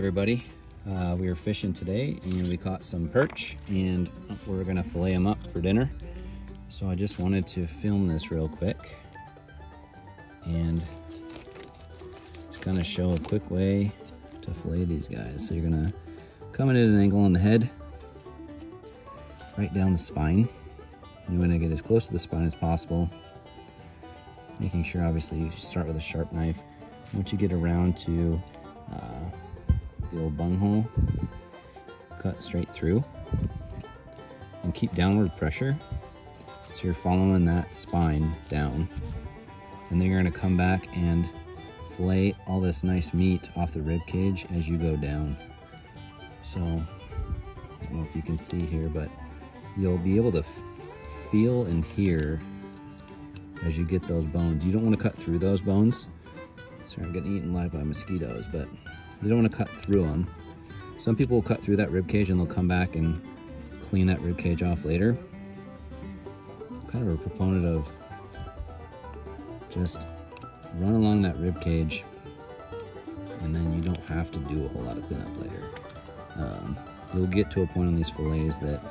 everybody. We were fishing today and we caught some perch and we're gonna fillet them up for dinner. So I just wanted to film this real quick and just kind of show a quick way to fillet these guys. So you're gonna come in at an angle on the head, right down the spine. You want to get as close to the spine as possible, making sure obviously you start with a sharp knife. Once you get around to the old bunghole, cut straight through and keep downward pressure. So you're following that spine down, and then you're going to come back and fillet all this nice meat off the rib cage as you go down. So I don't know if you can see here, but you'll be able to feel and hear as you get those bones. You don't want to cut through those bones. Sorry, I'm getting eaten alive by mosquitoes, but you don't want to cut through them. Some people will cut through that rib cage and they'll come back and clean that rib cage off later. I'm kind of a proponent of just run along that rib cage, and then you don't have to do a whole lot of cleanup later. You'll get to a point on these fillets that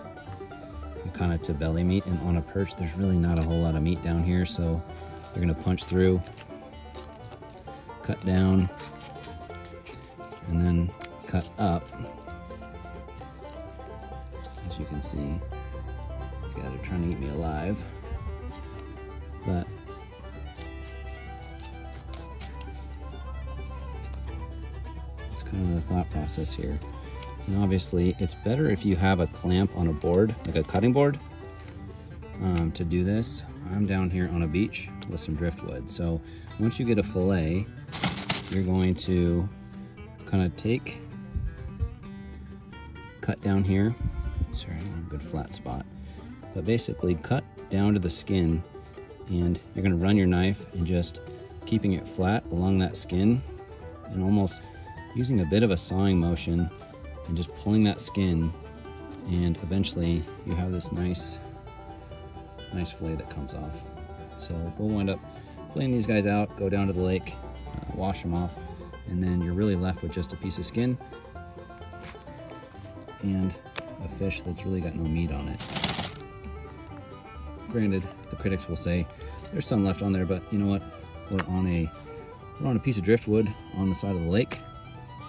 you're kind of to belly meat, and on a perch there's really not a whole lot of meat down here, so you're going to punch through, cut down, and then cut up. As you can see, these guys are trying to eat me alive, but it's kind of the thought process here. And obviously it's better if you have a clamp on a board, like a cutting board, to do this. I'm down here on a beach with some driftwood, so once you get a fillet, you're going to kind of cut down here. Sorry, I'm in a good flat spot. But basically cut down to the skin, and you're going to run your knife and just keeping it flat along that skin, and almost using a bit of a sawing motion and just pulling that skin, and eventually you have this nice fillet that comes off. So we'll wind up filleting these guys out, go down to the lake, wash them off, and then you're really left with just a piece of skin and a fish that's really got no meat on it. Granted, the critics will say there's some left on there, but you know what? We're on a piece of driftwood on the side of the lake,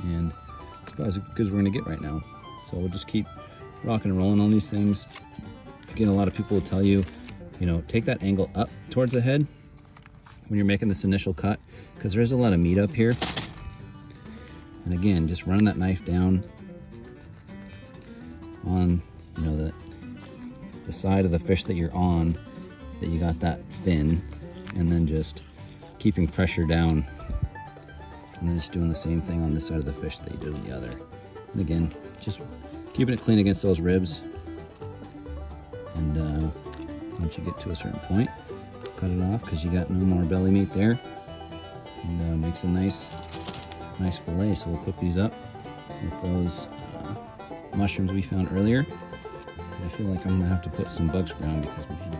and it's about as good as we're gonna get right now. So we'll just keep rocking and rolling on these things. Again, a lot of people will tell you, take that angle up towards the head when you're making this initial cut, because there's a lot of meat up here. And again, just run that knife down on the side of the fish that you're on, that you got that fin, and then just keeping pressure down, and then just doing the same thing on this side of the fish that you did on the other. And again, just keeping it clean against those ribs, and once you get to a certain point, cut it off, because you got no more belly meat there, and makes a nice fillet. So we'll cook these up with those mushrooms we found earlier. I feel like I'm gonna have to put some bug spray on because my hand